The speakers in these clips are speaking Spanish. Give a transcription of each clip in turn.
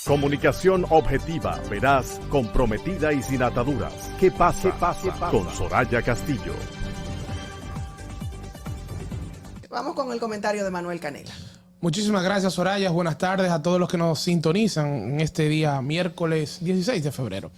Comunicación objetiva, veraz, comprometida y sin ataduras. ¿Qué pasa? Con Soraya Castillo. Vamos con el comentario de Manuel Canela. Muchísimas gracias, Soraya. Buenas tardes a todos los que nos sintonizan en este día, miércoles 16 de febrero.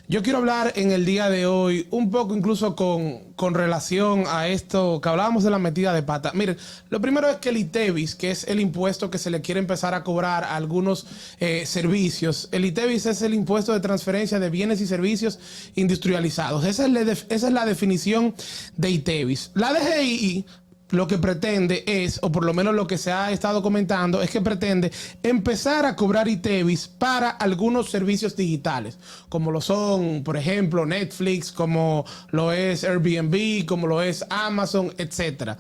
Yo quiero hablar en el día de hoy un poco incluso con relación a esto que hablábamos de la metida de pata. Miren, lo primero es que el ITEVIS, que es el impuesto que se le quiere empezar a cobrar a algunos servicios, el ITEVIS es el impuesto de transferencia de bienes y servicios industrializados. Esa es la definición de ITEVIS. La DGI lo que pretende es, o por lo menos lo que se ha estado comentando, es que pretende empezar a cobrar ITEVIS para algunos servicios digitales, como lo son, por ejemplo, Netflix, como lo es Airbnb, como lo es Amazon, etc.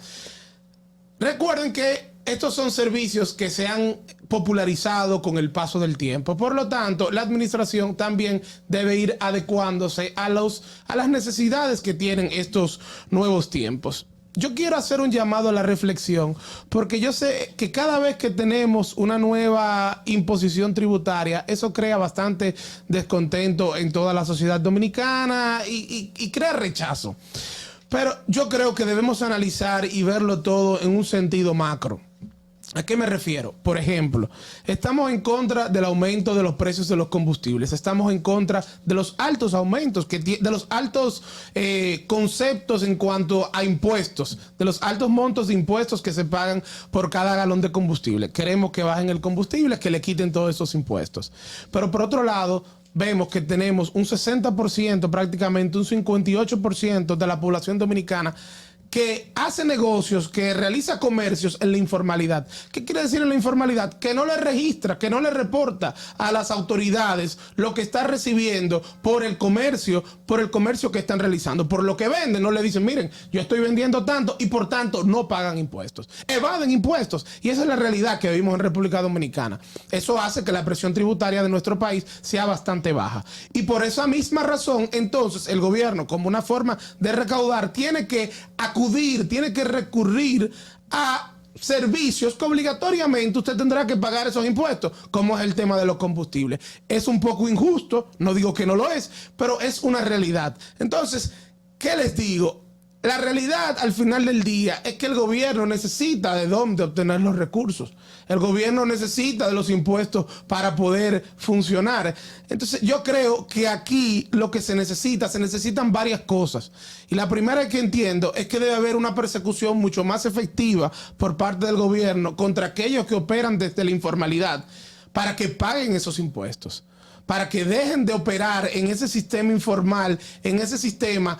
Recuerden que estos son servicios que se han popularizado con el paso del tiempo. Por lo tanto, la administración también debe ir adecuándose a las necesidades que tienen estos nuevos tiempos. Yo quiero hacer un llamado a la reflexión, porque yo sé que cada vez que tenemos una nueva imposición tributaria, eso crea bastante descontento en toda la sociedad dominicana y crea rechazo. Pero yo creo que debemos analizar y verlo todo en un sentido macro. ¿A qué me refiero? Por ejemplo, estamos en contra del aumento de los precios de los combustibles, estamos en contra de los altos aumentos, de los altos conceptos en cuanto a impuestos, de los altos montos de impuestos que se pagan por cada galón de combustible. Queremos que bajen el combustible, que le quiten todos esos impuestos. Pero por otro lado, vemos que tenemos un 60%, prácticamente un 58% de la población dominicana que hace negocios, que realiza comercios en la informalidad. ¿Qué quiere decir en la informalidad? Que no le registra, que no le reporta a las autoridades lo que está recibiendo por el comercio que están realizando. Por lo que venden, no le dicen, miren, yo estoy vendiendo tanto y por tanto no pagan impuestos. Evaden impuestos. Y esa es la realidad que vivimos en República Dominicana. Eso hace que la presión tributaria de nuestro país sea bastante baja. Y por esa misma razón, entonces, el gobierno, como una forma de recaudar, tiene que tiene que recurrir a servicios que obligatoriamente usted tendrá que pagar esos impuestos, como es el tema de los combustibles. Es un poco injusto, no digo que no lo es, pero es una realidad. Entonces, ¿qué les digo? La realidad al final del día es que el gobierno necesita de dónde obtener los recursos. El gobierno necesita de los impuestos para poder funcionar. Entonces yo creo que aquí lo que se necesitan varias cosas. Y la primera que entiendo es que debe haber una persecución mucho más efectiva por parte del gobierno contra aquellos que operan desde la informalidad para que paguen esos impuestos, para que dejen de operar en ese sistema informal, en ese sistema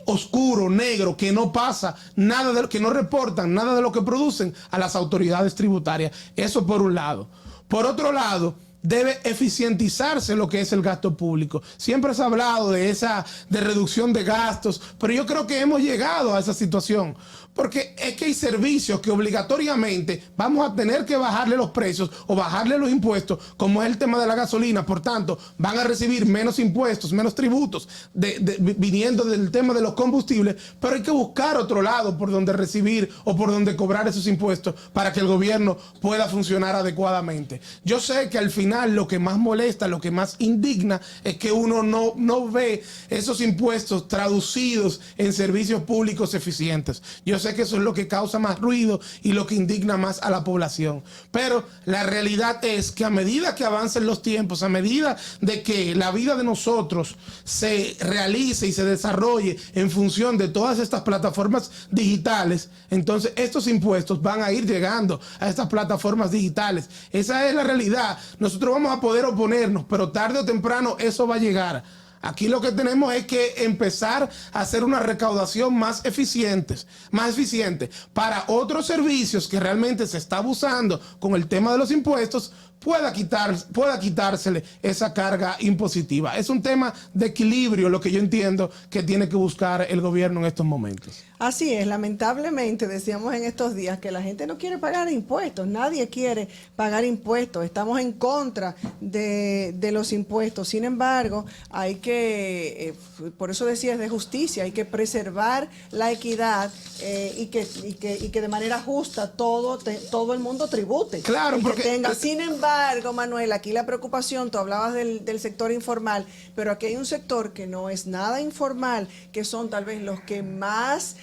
oscuro, negro, que no pasa nada, que no reportan nada de lo que producen a las autoridades tributarias. Eso por un lado. Por otro lado, debe eficientizarse lo que es el gasto público. Siempre se ha hablado de reducción de gastos, pero yo creo que hemos llegado a esa situación. Porque es que hay servicios que obligatoriamente vamos a tener que bajarle los precios o bajarle los impuestos, como es el tema de la gasolina. Por tanto, van a recibir menos impuestos, menos tributos viniendo del tema de los combustibles, pero hay que buscar otro lado por donde recibir o por donde cobrar esos impuestos para que el gobierno pueda funcionar adecuadamente. Yo sé que al final lo que más molesta, lo que más indigna es que uno no ve esos impuestos traducidos en servicios públicos eficientes. Yo sé que eso es lo que causa más ruido y lo que indigna más a la población. Pero la realidad es que a medida que avancen los tiempos, a medida de que la vida de nosotros se realice y se desarrolle en función de todas estas plataformas digitales, entonces estos impuestos van a ir llegando a estas plataformas digitales. Esa es la realidad. Nosotros vamos a poder oponernos, pero tarde o temprano eso va a llegar. Aquí lo que tenemos es que empezar a hacer una recaudación más eficiente para otros servicios que realmente se está abusando con el tema de los impuestos, pueda quitársele esa carga impositiva. Es un tema de equilibrio lo que yo entiendo que tiene que buscar el gobierno en estos momentos. Así es, lamentablemente decíamos en estos días que la gente no quiere pagar impuestos, nadie quiere pagar impuestos, estamos en contra de los impuestos. Sin embargo, hay que, por eso decía, es de justicia, hay que preservar la equidad y que de manera justa todo el mundo tribute. Claro, porque tenga. Sin embargo, embargo, Manuel, aquí la preocupación, tú hablabas del sector informal, pero aquí hay un sector que no es nada informal, que son tal vez los que más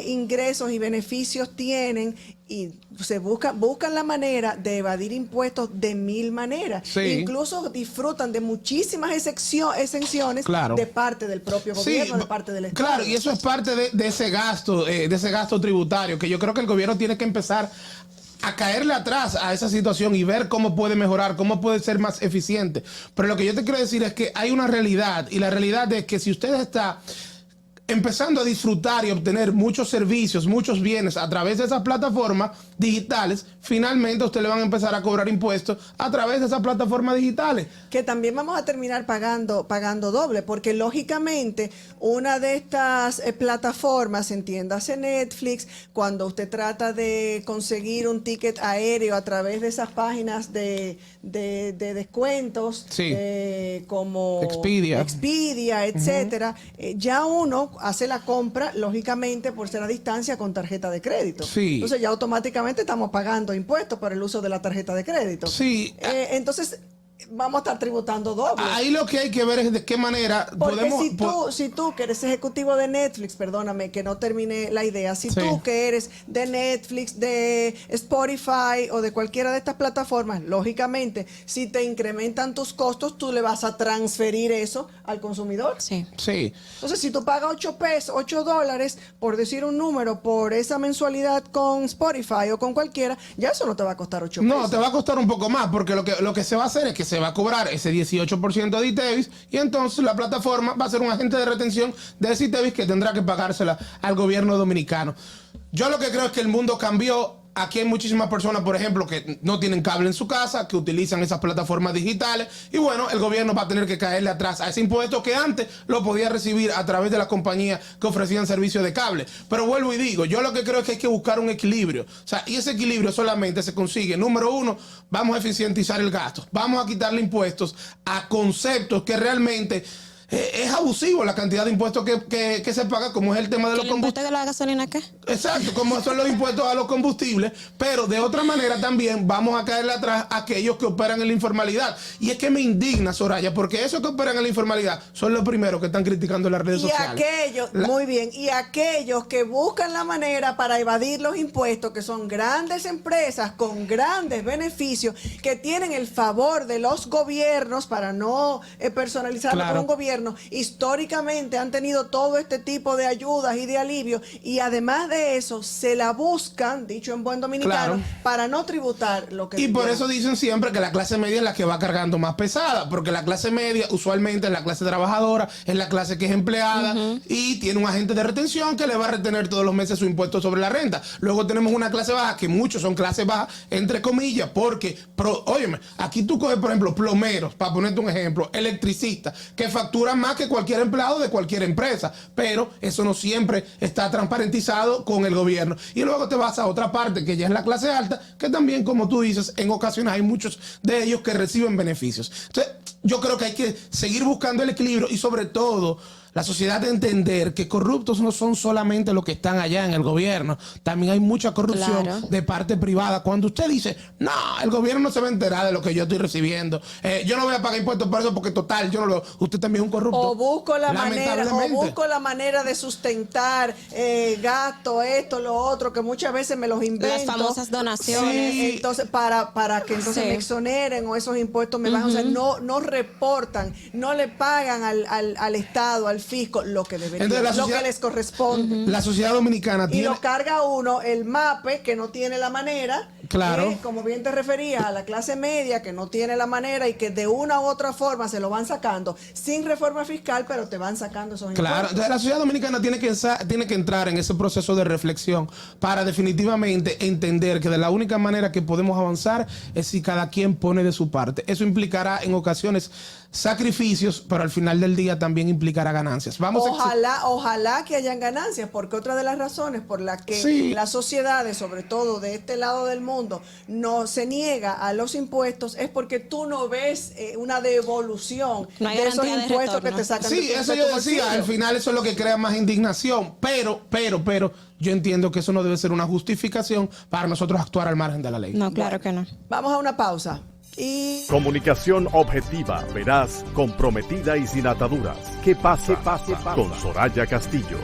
ingresos y beneficios tienen y se buscan la manera de evadir impuestos de 1000 maneras. Sí. Incluso disfrutan de muchísimas exenciones de parte del propio gobierno, de parte del Estado. Claro, y eso es parte de ese gasto tributario, que yo creo que el gobierno tiene que empezar a caerle atrás a esa situación y ver cómo puede mejorar, cómo puede ser más eficiente. Pero lo que yo te quiero decir es que hay una realidad, y la realidad es que si usted está empezando a disfrutar y obtener muchos servicios, muchos bienes a través de esas plataformas digitales, finalmente a usted le van a empezar a cobrar impuestos a través de esas plataformas digitales. Que también vamos a terminar pagando doble, porque lógicamente una de estas plataformas, entiéndase Netflix, cuando usted trata de conseguir un ticket aéreo a través de esas páginas de descuentos, como Expedia, etcétera, ya uno hace la compra, lógicamente, por ser a distancia con tarjeta de crédito. Entonces ya automáticamente estamos pagando impuestos por el uso de la tarjeta de crédito. Entonces vamos a estar tributando doble. Ahí lo que hay que ver es de qué manera podemos... Si tú que eres ejecutivo de Netflix, perdóname que no termine la idea, si tú que eres de Netflix, de Spotify o de cualquiera de estas plataformas, lógicamente, si te incrementan tus costos, tú le vas a transferir eso al consumidor. Entonces, si tú pagas $8, por decir un número, por esa mensualidad con Spotify o con cualquiera, ya eso no te va a costar $8. No, te va a costar un poco más, porque lo que se va a hacer es que se va a cobrar ese 18% de ITEVIS, y entonces la plataforma va a ser un agente de retención de ese ITEVIS que tendrá que pagársela al gobierno dominicano. Yo lo que creo es que el mundo cambió. Aquí hay muchísimas personas, por ejemplo, que no tienen cable en su casa, que utilizan esas plataformas digitales, y bueno, el gobierno va a tener que caerle atrás a ese impuesto que antes lo podía recibir a través de las compañías que ofrecían servicios de cable. Pero vuelvo y digo, yo lo que creo es que hay que buscar un equilibrio. O sea, y ese equilibrio solamente se consigue, número uno, vamos a eficientizar el gasto, vamos a quitarle impuestos a conceptos que realmente... es abusivo la cantidad de impuestos que se paga, como es el tema de los combustibles. ¿El impuesto de la gasolina qué? Exacto, como son los impuestos a los combustibles, pero de otra manera también vamos a caerle atrás a aquellos que operan en la informalidad. Y es que me indigna, Soraya, porque esos que operan en la informalidad son los primeros que están criticando las redes sociales. Y aquellos que buscan la manera para evadir los impuestos, que son grandes empresas con grandes beneficios, que tienen el favor de los gobiernos para no personalizarlo por un gobierno. Históricamente han tenido todo este tipo de ayudas y de alivios, y además de eso se la buscan, dicho en buen dominicano, para no tributar lo que... Y por eso dicen siempre que la clase media es la que va cargando más pesada, porque la clase media usualmente es la clase trabajadora, es la clase que es empleada y tiene un agente de retención que le va a retener todos los meses su impuesto sobre la renta. Luego tenemos una clase baja, que muchos son clase baja, entre comillas, porque, óyeme, aquí tú coges, por ejemplo, plomeros, para ponerte un ejemplo, electricistas, que facturan más que cualquier empleado de cualquier empresa, pero eso no siempre está transparentizado con el gobierno. Y luego te vas a otra parte, que ya es la clase alta, que también, como tú dices, en ocasiones hay muchos de ellos que reciben beneficios. Entonces, yo creo que hay que seguir buscando el equilibrio, y sobre todo la sociedad de entender que corruptos no son solamente los que están allá en el gobierno, también hay mucha corrupción de parte privada. Cuando usted dice, no, el gobierno no se va a enterar de lo que yo estoy recibiendo, yo no voy a pagar impuestos por eso porque total, yo no lo... Usted también es un corrupto. O busco la manera de sustentar gasto, esto, lo otro, que muchas veces me los invento. Las famosas donaciones. Entonces, para que entonces me exoneren, o esos impuestos me bajan. O sea, no reportan, no le pagan al Estado, al fisco, lo que debería, lo que les corresponde. La sociedad dominicana tiene... Y lo carga uno el MAPE, que no tiene la manera. Como bien te referías, a la clase media, que no tiene la manera, y que de una u otra forma se lo van sacando, sin reforma fiscal, pero te van sacando esos impuestos. Entonces la sociedad dominicana tiene que entrar en ese proceso de reflexión para definitivamente entender que de la única manera que podemos avanzar es si cada quien pone de su parte. Eso implicará en ocasiones sacrificios, pero al final del día también implicará ganancias. Ojalá que hayan ganancias, porque otra de las razones por las que las sociedades, sobre todo de este lado del mundo, no se niega a los impuestos es porque tú no ves una devolución de esos impuestos que te sacan. Sí, eso yo decía, al final eso es lo que crea más indignación, pero yo entiendo que eso no debe ser una justificación para nosotros actuar al margen de la ley. No, claro que no. Vamos a una pausa. Y Comunicación objetiva, veraz, comprometida y sin ataduras. Que pase con Soraya Castillo.